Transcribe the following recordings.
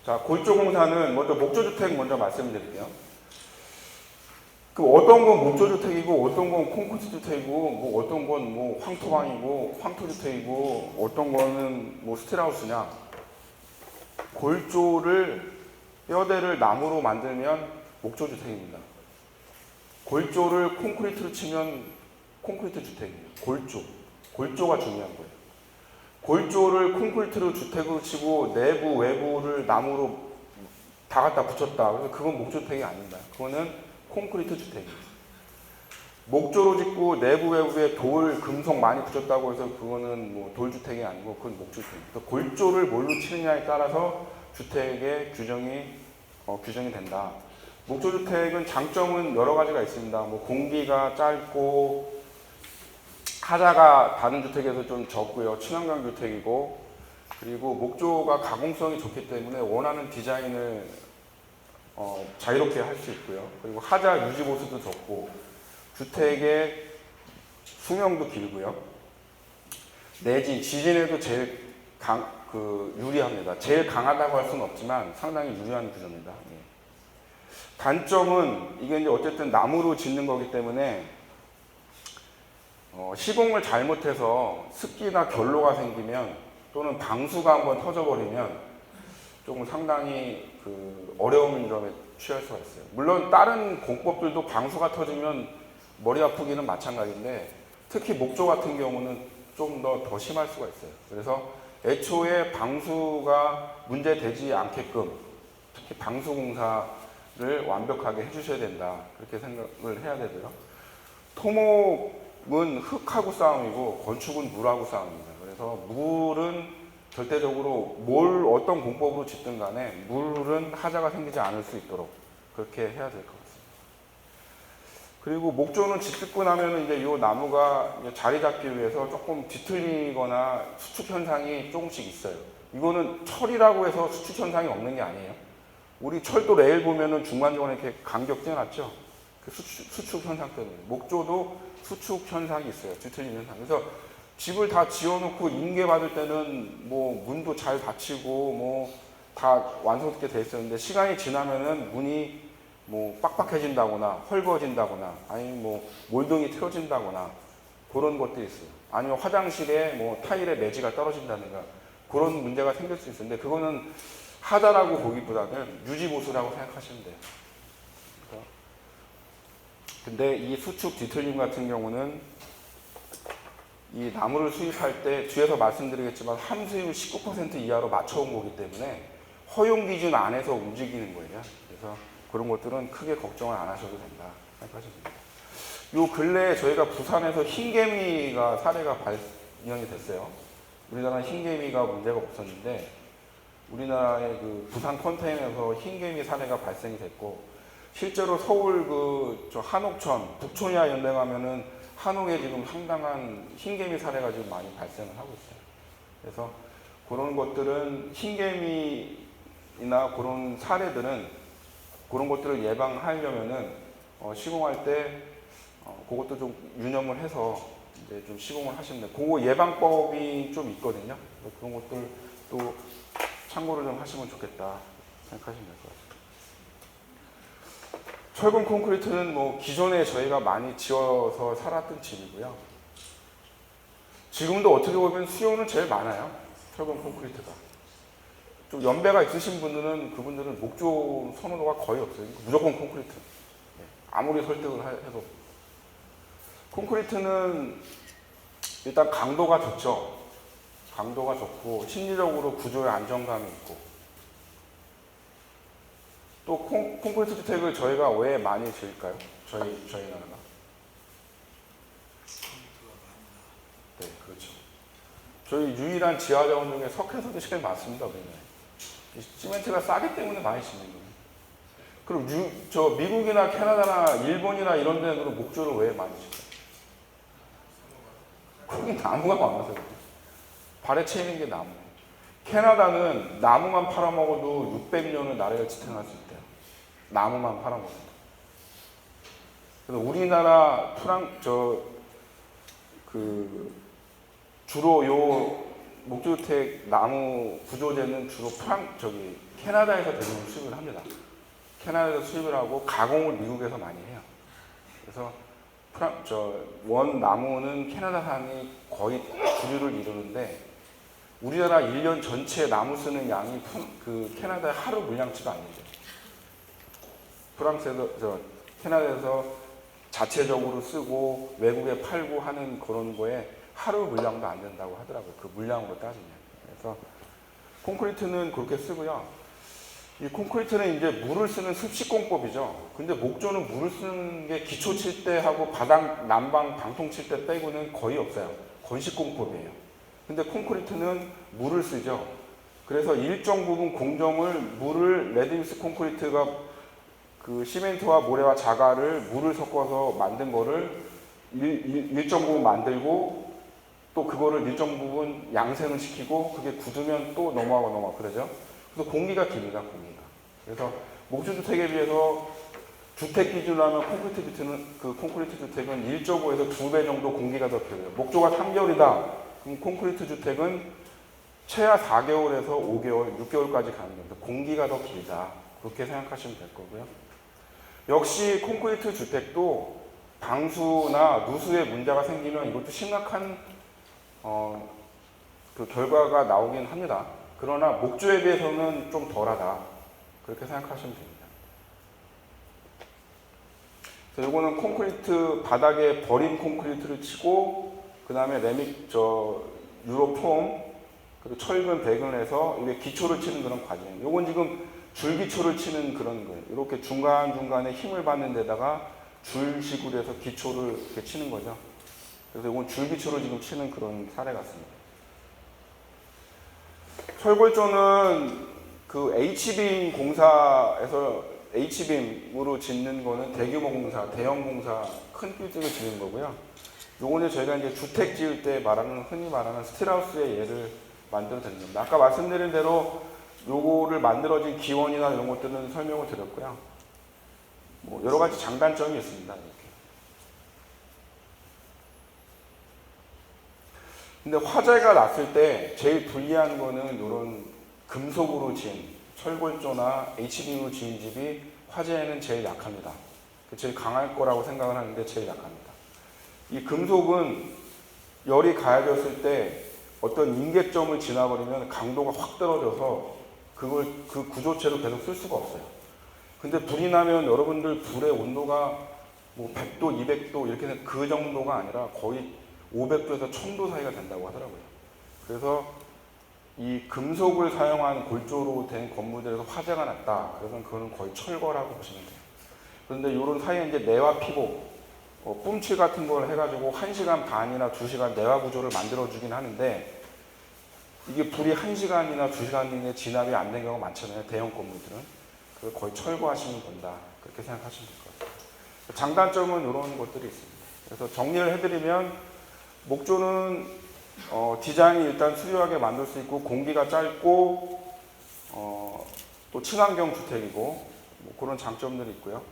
자, 골조공사는 먼저 목조주택 먼저 말씀드릴게요. 그 어떤 건 목조주택이고 어떤 건 콘크리트 주택이고 뭐 어떤 건 뭐 황토방이고 황토주택이고 어떤 거는 뭐 스틸하우스냐. 골조를 뼈대를 나무로 만들면 목조주택입니다. 골조를 콘크리트로 치면 콘크리트 주택입니다. 골조가 중요한 거예요. 골조를 콘크리트로 주택으로 치고 내부 외부를 나무로 다 갖다 붙였다. 그래서 그건 목조주택이 아닙니다. 그거는 콘크리트 주택입니다. 목조로 짓고 내부 외부에 돌, 금속 많이 붙였다고 해서 그거는 뭐 돌주택이 아니고 그건 목조주택입니다. 골조를 뭘로 치느냐에 따라서 주택의 규정이 된다. 목조주택은 장점은 여러 가지가 있습니다. 뭐 공기가 짧고 하자가 다른 주택에서 좀 적고요. 친환경 주택이고 그리고 목조가 가공성이 좋기 때문에 원하는 디자인을 자유롭게 할 수 있고요. 그리고 하자 유지 보수도 좋고 주택의 수명도 길고요. 내지 지진에도 제일 유리합니다. 제일 강하다고 할 수는 없지만 상당히 유리한 구조입니다. 예. 단점은 이게 이제 어쨌든 나무로 짓는 거기 때문에 시공을 잘못해서 습기나 결로가 생기면 또는 방수가 한번 터져버리면 조금 상당히 어려운 점에 취할 수가 있어요. 물론 다른 공법들도 방수가 터지면 머리 아프기는 마찬가지인데 특히 목조 같은 경우는 좀 더 심할 수가 있어요. 그래서 애초에 방수가 문제되지 않게끔 특히 방수공사를 완벽하게 해주셔야 된다. 그렇게 생각을 해야 되고요. 토목은 흙하고 싸움이고 건축은 물하고 싸움입니다. 그래서 물은 절대적으로 어떤 공법으로 짓든 간에 물은 하자가 생기지 않을 수 있도록 그렇게 해야 될 것 같습니다. 그리고 목조는 짓고 나면 이제 이 나무가 이제 자리 잡기 위해서 조금 뒤틀리거나 수축 현상이 조금씩 있어요. 이거는 철이라고 해서 수축 현상이 없는 게 아니에요. 우리 철도 레일 보면은 중간중간에 이렇게 간격 떼놨죠. 그 수축 현상 때문에. 목조도 수축 현상이 있어요. 뒤틀리는 현상. 그래서 집을 다 지어놓고 인계 받을 때는 뭐 문도 잘 닫히고 뭐 다 완성되게 돼 있었는데 시간이 지나면은 문이 뭐 빡빡해진다거나 헐거워진다거나 아니면 뭐 몰딩이 틀어진다거나 그런 것들이 있어요. 아니면 화장실에 뭐 타일에 매지가 떨어진다든가 그런 문제가 생길 수 있는데 그거는 하자라고 보기보다는 유지보수라고 생각하시면 돼요. 근데 이 수축 뒤틀림 같은 경우는 이 나무를 수입할 때 뒤에서 말씀드리겠지만 함수율 19% 이하로 맞춰온 거기 때문에 허용 기준 안에서 움직이는 거예요. 그래서 그런 것들은 크게 걱정을 안 하셔도 된다 생각하시면 됩니다. 요 근래에 저희가 부산에서 흰개미가 사례가 발견이 됐어요. 우리나라 흰개미가 문제가 없었는데 우리나라의 그 부산 컨테이너에서 흰개미 사례가 발생이 됐고 실제로 서울 저 한옥천, 북촌이나 이런 데 가면은 한옥에 지금 상당한 흰개미 사례가 지금 많이 발생을 하고 있어요. 그래서 그런 것들은 흰개미나 그런 사례들은 그런 것들을 예방하려면은 시공할 때 그것도 좀 유념을 해서 이제 좀 시공을 하시면 돼요. 그 예방법이 좀 있거든요. 그런 것들 또 참고를 좀 하시면 좋겠다 생각하시면 될 것 같습니다. 철근 콘크리트는 뭐 기존에 저희가 많이 지어서 살았던 집이고요. 지금도 어떻게 보면 수요는 제일 많아요. 철근 콘크리트가. 좀 연배가 있으신 분들은 그분들은 목조 선호도가 거의 없어요. 무조건 콘크리트. 아무리 설득을 해도. 콘크리트는 일단 강도가 좋죠. 강도가 좋고 심리적으로 구조에 안정감이 있고 또 콘크리트 주택을 저희가 왜 많이 지을까요? 저희 나라가. 네, 그렇죠. 저희 유일한 지하자원 중에 석회석이 제일 많습니다. 우리나라에. 시멘트가 싸기 때문에 많이 짓는 거예요. 그럼 미국이나 캐나다나 일본이나 이런 데는 목조를 왜 많이 짓어요? 거기 나무가 많아서 그래요. 발에 채이는 게 나무예요. 캐나다는 나무만 팔아먹어도 600년을 나라를 지탱할 수 있대요. 나무만 팔아먹어도. 그래서 우리나라 주로 요 목조주택 나무 구조재는 주로 캐나다에서 대부분 수입을 합니다. 캐나다에서 수입을 하고 가공을 미국에서 많이 해요. 그래서 원 나무는 캐나다산이 거의 주류를 이루는데 우리나라 1년 전체 나무 쓰는 양이 캐나다의 하루 물량치도 아니죠. 캐나다에서 자체적으로 쓰고 외국에 팔고 하는 그런 거에 하루 물량도 안 된다고 하더라고요. 그 물량으로 따지면. 그래서 콘크리트는 그렇게 쓰고요. 이 콘크리트는 이제 물을 쓰는 습식공법이죠. 근데 목조는 물을 쓰는 게 기초 칠 때 하고 바닥 난방 방통 칠 때 빼고는 거의 없어요. 건식공법이에요. 근데 콘크리트는 물을 쓰죠. 그래서 일정 부분 물을 레드믹스 콘크리트가 그 시멘트와 모래와 자갈을 물을 섞어서 만든 거를 일정 부분 만들고 또 그거를 일정 부분 양생을 시키고 그게 굳으면 또 넘어가고 그러죠. 그래서 공기가 깁니다, 공기가. 그래서 목조주택에 비해서 주택 기준으로 하면 콘크리트 주택은 1.5에서 2배 정도 공기가 더 길어요. 목조가 3개월이다. 그럼 콘크리트 주택은 최하 4개월에서 5개월, 6개월까지 가는 겁니다. 공기가 더 길다. 그렇게 생각하시면 될 거고요. 역시 콘크리트 주택도 방수나 누수에 문제가 생기면 이것도 심각한 그 결과가 나오긴 합니다. 그러나 목조에 비해서는 좀 덜하다. 그렇게 생각하시면 됩니다. 그래서 이거는 콘크리트 바닥에 버린 콘크리트를 치고 그 다음에 유로폼 그리고 철근 배근을 해서 이게 기초를 치는 그런 과정이에요. 이건 지금 줄기초를 치는 그런 거예요. 이렇게 중간중간에 힘을 받는 데다가 줄식으로 해서 기초를 이렇게 치는 거죠. 그래서 이건 줄기초를 지금 치는 그런 사례 같습니다. 철골조는 그 H빔 공사에서 H빔으로 짓는 거는 대규모 공사, 대형 공사, 큰 빌딩을 짓는 거고요. 요거는 저희가 이제 주택 지을 때 흔히 말하는 스틸하우스의 예를 만들어 드리는 겁니다. 아까 말씀드린 대로 요거를 만들어진 기원이나 이런 것들은 설명을 드렸고요. 뭐 여러 가지 장단점이 있습니다. 이렇게. 근데 화재가 났을 때 제일 불리한 거는 이런 금속으로 지은 철골조나 H빔으로 지은 집이 화재에는 제일 약합니다. 제일 강할 거라고 생각을 하는데 제일 약합니다. 이 금속은 열이 가해졌을 때 어떤 임계점을 지나버리면 강도가 확 떨어져서 그 구조체로 계속 쓸 수가 없어요. 근데 불이 나면 여러분들 불의 온도가 뭐 100도, 200도 이렇게 그 정도가 아니라 거의 500도에서 1000도 사이가 된다고 하더라고요. 그래서 이 금속을 사용한 골조로 된 건물들에서 화재가 났다. 그래서 그거는 거의 철거라고 보시면 돼요. 그런데 이런 사이에 이제 내화 피복, 뿜칠 같은 걸 해가지고 1시간 반이나 2시간 내화 구조를 만들어주긴 하는데 이게 불이 1시간이나 2시간 이내에 진압이 안 된 경우가 많잖아요. 대형 건물들은. 그걸 거의 철거하시면 된다. 그렇게 생각하시면 될 것 같아요. 장단점은 이런 것들이 있습니다. 그래서 정리를 해드리면 목조는 디자인이 일단 수려하게 만들 수 있고 공기가 짧고 또 친환경 주택이고 뭐 그런 장점들이 있고요.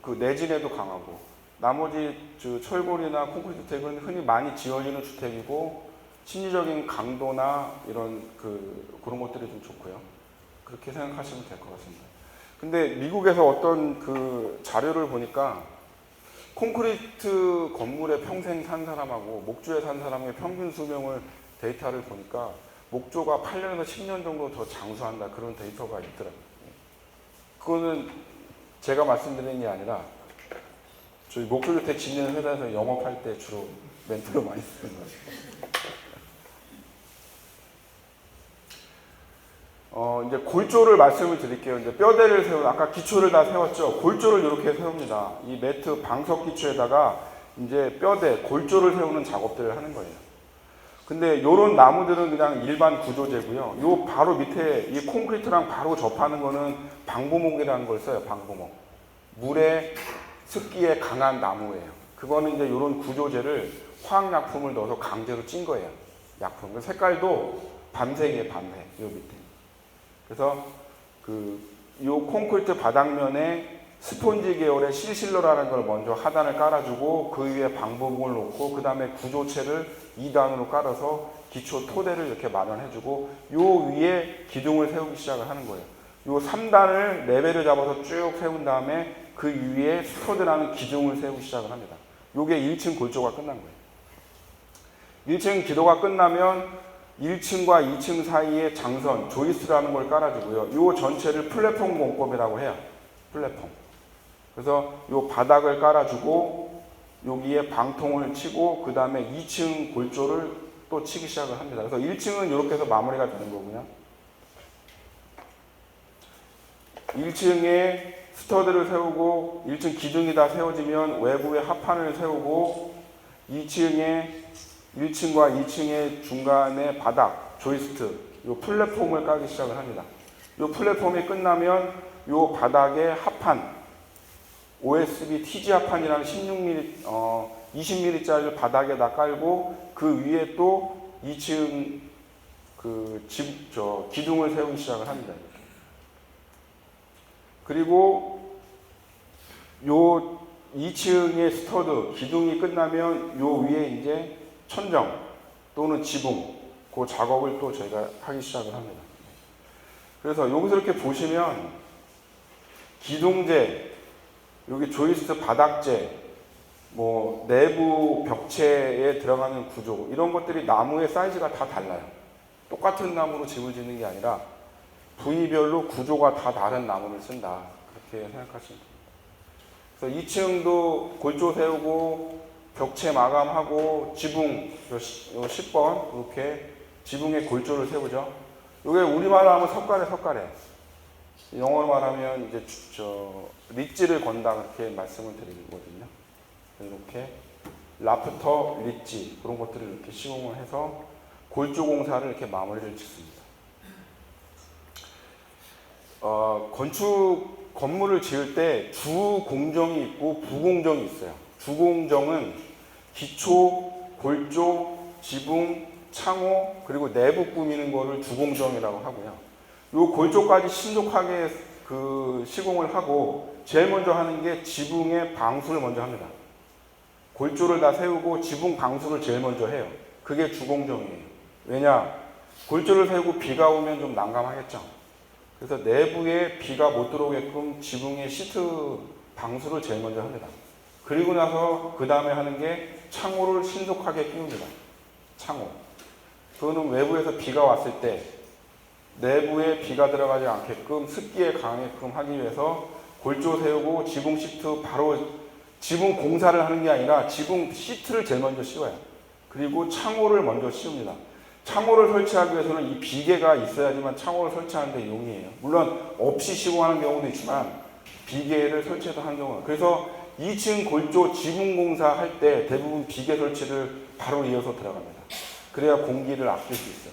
그 내진에도 강하고 나머지 철골이나 콘크리트 주택은 흔히 많이 지어지는 주택이고 심리적인 강도나 이런 그런 것들이 좀 좋고요. 그렇게 생각하시면 될 것 같습니다. 근데 미국에서 어떤 그 자료를 보니까 콘크리트 건물에 평생 산 사람하고 목조에 산 사람의 평균 수명을 데이터를 보니까 목조가 8년에서 10년 정도 더 장수한다 그런 데이터가 있더라고요. 그거는 제가 말씀드리는 게 아니라 저희 목조주택 짓는 회사에서 영업할 때 주로 멘트로 많이 쓰는 거예요. 이제 골조를 말씀을 드릴게요. 이제 뼈대를 아까 기초를 다 세웠죠. 골조를 이렇게 세웁니다. 이 매트 방석 기초에다가 이제 골조를 세우는 작업들을 하는 거예요. 근데 이런 나무들은 그냥 일반 구조재고요. 요 바로 밑에 이 콘크리트랑 바로 접하는 거는 방부목이라는 걸 써요. 방부목. 물에 습기에 강한 나무예요. 그거는 이제 이런 구조재를 화학약품을 넣어서 강제로 찐 거예요. 약품. 그 색깔도 밤색이에요. 밤색. 요 밑에. 그래서 요 콘크리트 바닥면에 스폰지 계열의 실실러라는 걸 먼저 하단을 깔아주고 그 위에 방부목을 놓고 그 다음에 구조체를 2단으로 깔아서 기초 토대를 이렇게 마련해주고 요 위에 기둥을 세우기 시작을 하는 거예요. 요 3단을 레벨을 잡아서 쭉 세운 다음에 그 위에 스터드라는 기둥을 세우기 시작을 합니다. 요게 1층 골조가 끝난 거예요. 1층 기도가 끝나면 1층과 2층 사이에 장선, 조이스트라는 걸 깔아주고요. 요 전체를 플랫폼 공법이라고 해요. 플랫폼. 그래서 요 바닥을 깔아주고 여기에 방통을 치고 그 다음에 2층 골조를 또 치기 시작을 합니다. 그래서 1층은 이렇게 해서 마무리가 되는 거고요. 1층에 스터드를 세우고 1층 기둥이 다 세워지면 외부에 합판을 세우고 1층과 2층의 중간에 바닥, 조이스트, 요 플랫폼을 깔기 시작을 합니다. 요 플랫폼이 끝나면 요 바닥에 합판, OSB TG 합판이라는 16mm, 20mm짜리를 바닥에다 깔고 그 위에 또 2층 기둥을 세우기 시작을 합니다. 그리고 요 2층의 스터드, 기둥이 끝나면 요 위에 이제 천정 또는 지붕, 그 작업을 또 저희가 하기 시작을 합니다. 그래서 여기서 이렇게 보시면 기둥재, 여기 조이스트 바닥재, 뭐 내부 벽체에 들어가는 구조 이런 것들이 나무의 사이즈가 다 달라요. 똑같은 나무로 집을 짓는 게 아니라 부위별로 구조가 다 다른 나무를 쓴다. 그렇게 생각하시면 됩니다. 그래서 2층도 골조 세우고 벽체 마감하고 지붕 10번 이렇게 지붕에 골조를 세우죠. 이게 우리말로 하면 석가래. 영어로 말하면 이제 리지를 건다 그렇게 말씀을 드리거든요. 이렇게 라프터, 리지 그런 것들을 이렇게 시공을 해서 골조 공사를 이렇게 마무리를 짓습니다. 건물을 지을 때 주공정이 있고 부공정이 있어요. 주공정은 기초, 골조, 지붕, 창호 그리고 내부 꾸미는 거를 주공정이라고 하고요. 요 골조까지 신속하게 시공을 하고 제일 먼저 하는 게 지붕의 방수를 먼저 합니다. 골조를 다 세우고 지붕 방수를 제일 먼저 해요. 그게 주공정이에요. 왜냐? 골조를 세우고 비가 오면 좀 난감하겠죠. 그래서 내부에 비가 못 들어오게끔 지붕에 시트 방수를 제일 먼저 합니다. 그리고 나서 그 다음에 하는 게 창호를 신속하게 끼웁니다. 창호. 그거는 외부에서 비가 왔을 때 내부에 비가 들어가지 않게끔 습기에 강하게끔 하기 위해서 골조 세우고 지붕 시트 바로 지붕 공사를 하는 게 아니라 지붕 시트를 제일 먼저 씌워요. 그리고 창호를 먼저 씌웁니다. 창호를 설치하기 위해서는 이 비계가 있어야지만 창호를 설치하는 데 용이해요. 물론 없이 시공하는 경우도 있지만 비계를 설치해서 하는 경우는 그래서 2층 골조 지붕 공사 할 때 대부분 비계 설치를 바로 이어서 들어갑니다. 그래야 공기를 아낄 수 있어요.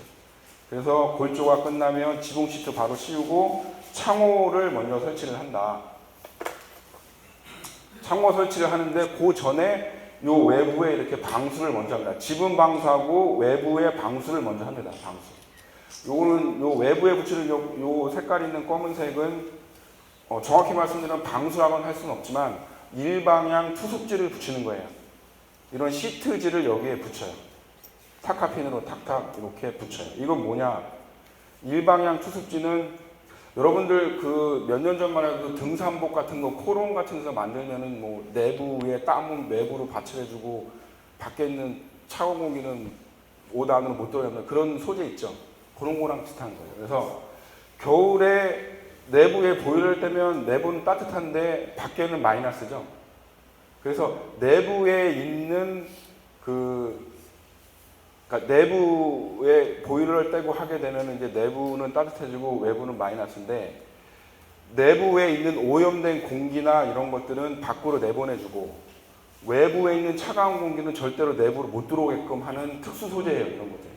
그래서 골조가 끝나면 지붕 시트 바로 씌우고 창호를 먼저 설치를 한다. 창호 설치를 하는데 그 전에 요 외부에 이렇게 방수를 먼저 합니다. 지붕 방수하고 외부에 방수를 먼저 합니다. 방수. 요거는 요 외부에 붙이는 요 색깔 있는 검은색은 정확히 말씀드리면 방수라고는 할 수는 없지만 일방향 투습지를 붙이는 거예요. 이런 시트지를 여기에 붙여요. 타카핀으로 탁탁 이렇게 붙여요. 이건 뭐냐? 일방향 투습지는 여러분들 몇 년 전만 해도 등산복 같은 거, 코론 같은 거 만들면은 뭐 내부에 땀은 외부로 받쳐주고 밖에 있는 차가운 공기는 옷 안으로 못 들어가는 그런 소재 있죠. 그런 거랑 비슷한 거예요. 그래서 겨울에 내부에 보일러를 떼면 내부는 따뜻한데 밖에는 마이너스죠. 그래서 내부에 있는 그러니까 내부에 보일러를 떼고 하게 되면 이제 내부는 따뜻해지고 외부는 마이너스인데 내부에 있는 오염된 공기나 이런 것들은 밖으로 내보내주고 외부에 있는 차가운 공기는 절대로 내부로 못 들어오게끔 하는 특수 소재예요. 이런 것들.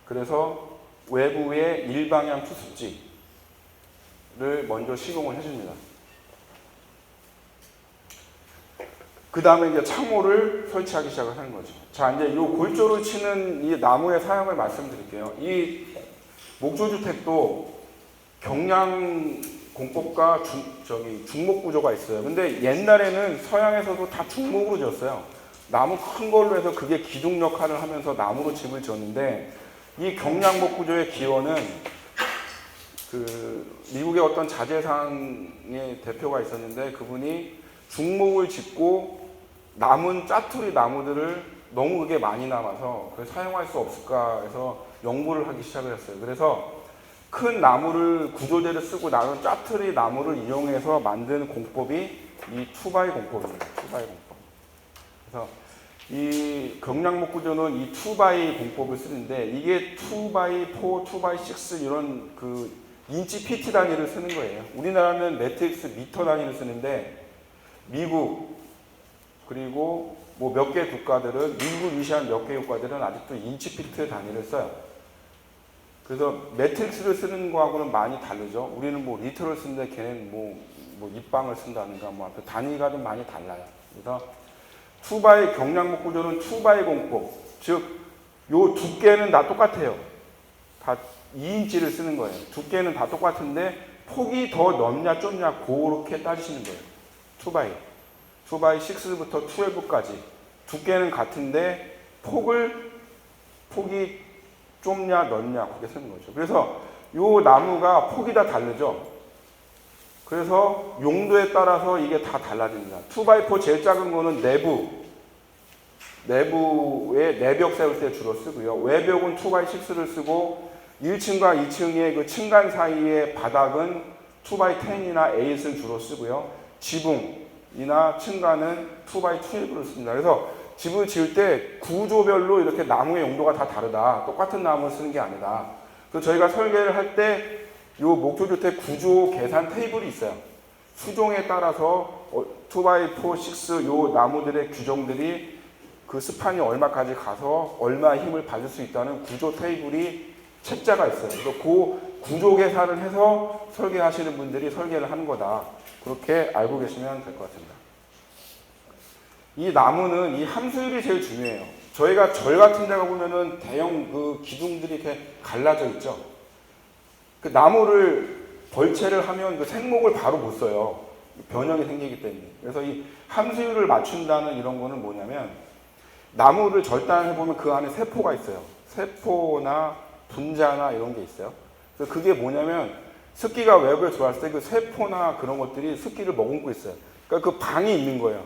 그래서 외부에 일방향 투습지를 먼저 시공을 해줍니다. 그 다음에 이제 창호를 설치하기 시작을 하는 거죠. 자, 이제 이 골조를 치는 이 나무의 사용을 말씀드릴게요. 이 목조주택도 경량 공법과 중목 구조가 있어요. 근데 옛날에는 서양에서도 다 중목으로 지었어요. 나무 큰 걸로 해서 그게 기둥 역할을 하면서 나무로 집을 지었는데, 이 경량목 구조의 기원은 그 미국의 어떤 자재상의 대표가 있었는데, 그분이 중목을 짓고 남은 짜투리 나무들을 너무 그게 많이 남아서 그걸 사용할 수 없을까 해서 연구를 하기 시작을 했어요. 그래서 큰 나무를 구조대를 쓰고 나는 짜투리 나무를 이용해서 만든 공법이 이 투바이 공법입니다. 투바이 공법. 그래서 이 경량목 구조는 이 투바이 공법을 쓰는데, 이게 2x4, 2x6 이런 그 인치 PT 단위를 쓰는 거예요. 우리나라는 매트릭스 미터 단위를 쓰는데, 미국 그리고 뭐 몇 개 국가들은, 미국을 위시한 몇 개 국가들은 아직도 인치 피트 단위를 써요. 그래서 매트릭스를 쓰는 거하고는 많이 다르죠. 우리는 뭐 리터를 쓰는데 걔는 뭐 입방을 쓴다든가 뭐 단위가 좀 많이 달라요. 그래서 투바이 경량목 구조는 투바이 공법, 즉 요 두께는 다 똑같아요. 다 2인치를 쓰는 거예요. 두께는 다 똑같은데 폭이 더 넓냐 좁냐 그렇게 따지시는 거예요. 투바이 6부터 12까지 두께는 같은데 폭이 좁냐 넓냐 그렇게 쓰는 거죠. 그래서 요 나무가 폭이 다 다르죠. 그래서 용도에 따라서 이게 다 달라집니다. 2x4 제일 작은 거는 내부에 내벽 세울 때 주로 쓰고요. 외벽은 2x6를 쓰고 1층과 2층의 그 층간 사이의 바닥은 2x10이나 8을 주로 쓰고요. 지붕이나 층간은 2x12를 씁니다. 그래서 집을 지을 때 구조별로 이렇게 나무의 용도가 다 다르다. 똑같은 나무를 쓰는 게 아니다. 그래서 저희가 설계를 할 때 요 목조주택 구조 계산 테이블이 있어요. 수종에 따라서 2x4, 6 요 나무들의 규정들이 그 스판이 얼마까지 가서 얼마 힘을 받을 수 있다는 구조 테이블이 책자가 있어요. 그래서 그 구조 계산을 해서 설계하시는 분들이 설계를 하는 거다. 그렇게 알고 계시면 될 것 같습니다. 이 나무는 이 함수율이 제일 중요해요. 저희가 절 같은 데 가보면은 대형 그 기둥들이 이렇게 갈라져 있죠. 그 나무를 벌채를 하면 그 생목을 바로 못 써요. 변형이 생기기 때문에. 그래서 이 함수율을 맞춘다는 이런 거는 뭐냐면, 나무를 절단해보면 그 안에 세포가 있어요. 세포나 분자나 이런 게 있어요. 그래서 그게 뭐냐면, 습기가 외부에 들어왔을 때 그 세포나 그런 것들이 습기를 머금고 있어요. 그러니까 그 방이 있는 거예요.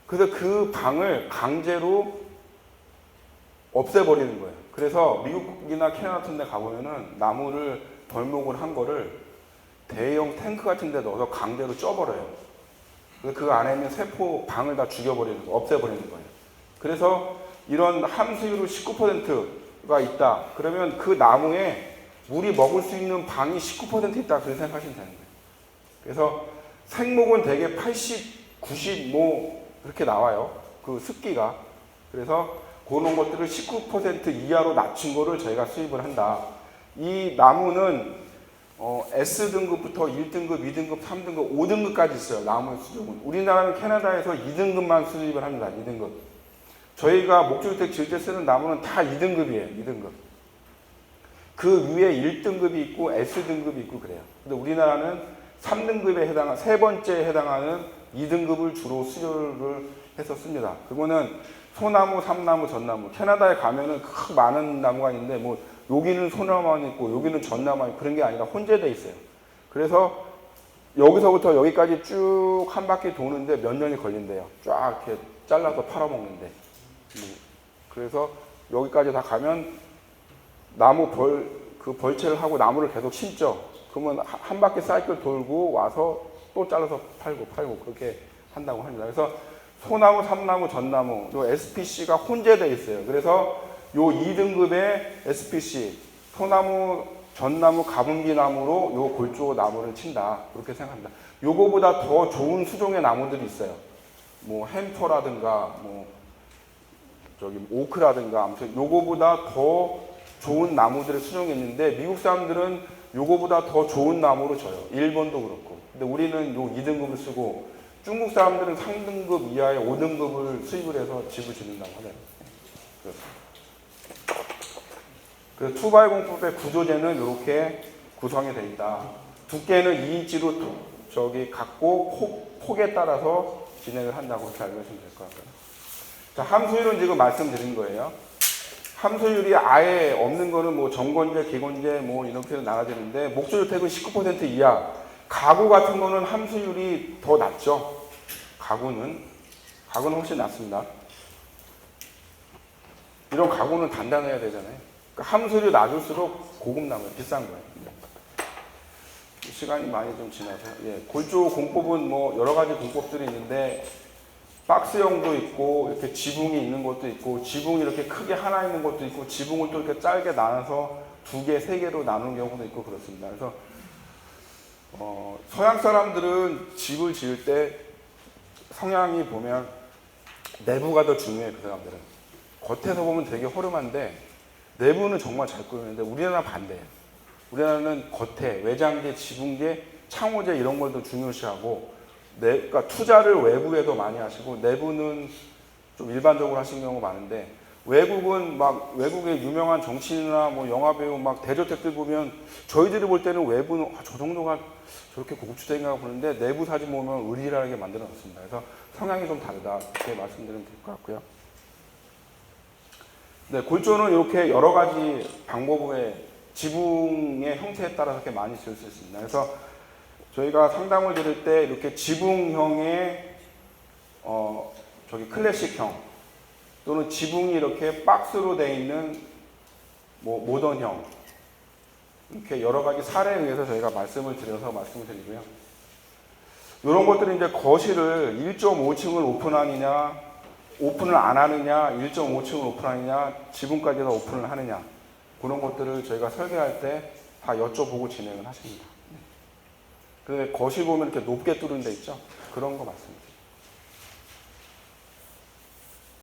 그래서 그 방을 강제로 없애버리는 거예요. 그래서 미국이나 캐나다 같은 데 가보면은 나무를 벌목을 한 거를 대형 탱크 같은 데 넣어서 강제로 쪄버려요. 그래서 그 안에 있는 세포 방을 다 죽여버리는 거예요. 없애버리는 거예요. 그래서 이런 함수율이 19%가 있다. 그러면 그 나무에 물이 먹을 수 있는 방이 19% 있다. 그렇게 생각하시면 되는 거예요. 그래서 생목은 대개 80, 90 뭐 이렇게 나와요. 그 습기가. 그래서 그런 것들을 19% 이하로 낮춘 거를 저희가 수입을 한다. 이 나무는 S등급부터 1등급, 2등급, 3등급, 5등급까지 있어요. 나무의 수종은. 우리나라는 캐나다에서 2등급만 수입을 합니다. 2등급. 저희가 목조주택 지을 때 쓰는 나무는 다 2등급이에요. 2등급. 그 위에 1등급이 있고 S등급이 있고 그래요. 근데 우리나라는 3등급에 해당한, 세 번째에 해당하는 2등급을 주로 수요를 해서 씁니다. 그거는 소나무, 삼나무, 전나무. 캐나다에 가면은 많은 나무가 있는데 뭐 여기는 소나무만 있고 여기는 전나무만 있고 그런 게 아니라 혼재되어 있어요. 그래서 여기서부터 여기까지 쭉 한 바퀴 도는데 몇 년이 걸린대요. 쫙 이렇게 잘라서 팔아먹는데. 그래서 여기까지 다 가면 나무 그 벌채를 하고 나무를 계속 심죠. 그러면 한 바퀴 사이클 돌고 와서 또 잘라서 팔고 그렇게 한다고 합니다. 그래서 소나무, 삼나무, 전나무, 또 SPC가 혼재되어 있어요. 그래서 요 2등급의 SPC, 소나무, 전나무, 가분기나무로 요 골조 나무를 친다. 그렇게 생각합니다. 요거보다 더 좋은 수종의 나무들이 있어요. 뭐 햄퍼라든가, 오크라든가, 아무튼 요거보다 더 좋은 나무들의 수종이 있는데 미국 사람들은 요거보다 더 좋은 나무로 줘요. 일본도 그렇고. 근데 우리는 요 2등급을 쓰고 중국 사람들은 3등급 이하의 5등급을 수입을 해서 집을 짓는다고 하네요. 그래서 투바이 공법의 구조재는 이렇게 구성이 되어 있다. 두께는 2인치로 저기 갖고 폭에 따라서 진행을 한다고 이렇게 알고 계시면 될 것 같아요. 자, 함수율은 지금 말씀드린 거예요. 함수율이 아예 없는 거는 뭐 정건제, 기건제 뭐 이렇게 나눠지는데 목조주택은 19% 이하. 가구 같은 거는 함수율이 더 낮죠. 가구는 훨씬 낮습니다. 이런 가구는 단단해야 되잖아요. 그러니까 함수율이 낮을수록 고급나무예요. 비싼 거예요. 시간이 많이 좀 지나서 골조 공법은 뭐 여러 가지 공법들이 있는데 박스형도 있고 이렇게 지붕이 있는 것도 있고 지붕이 이렇게 크게 하나 있는 것도 있고 지붕을 또 이렇게 짧게 나눠서 2개, 3개로 나누는 경우도 있고 그렇습니다. 그래서 서양 사람들은 집을 지을 때 성향이 보면 내부가 더 중요해요. 그 사람들은 겉에서 보면 되게 허름한데 내부는 정말 잘 꾸미는데 우리나라 반대예요. 우리나라는 겉에 외장재, 지붕재, 창호재 이런 걸 더 중요시하고 그러니까 투자를 외부에도 많이 하시고 내부는 좀 일반적으로 하시는 경우가 많은데 외국은 막 외국의 유명한 정치인이나 뭐 영화배우 막 대저택들 보면 저희들이 볼 때는 외부는 저 정도가 저렇게 고급주택인가 보는데 내부 사진 보면 으리으리하게 만들어 놨습니다. 그래서 성향이 좀 다르다 이렇게 말씀드리면 될 것 같고요. 네, 골조는 이렇게 여러 가지 방법의 지붕의 형태에 따라서 이렇게 많이 지을 수 있습니다. 그래서 저희가 상담을 드릴 때 이렇게 지붕형의 저기 클래식형 또는 지붕이 이렇게 박스로 되어 있는 뭐 모던형 이렇게 여러 가지 사례에 의해서 저희가 말씀을 드려서 말씀을 드리고요. 이런 것들은 이제 거실을 1.5층을 오픈하느냐, 오픈을 안 하느냐, 1.5층을 오픈하느냐, 지붕까지 다 오픈을 하느냐 그런 것들을 저희가 설계할 때 다 여쭤보고 진행을 하십니다. 근데 거실 보면 이렇게 높게 뚫은 데 있죠? 그런 거 맞습니다.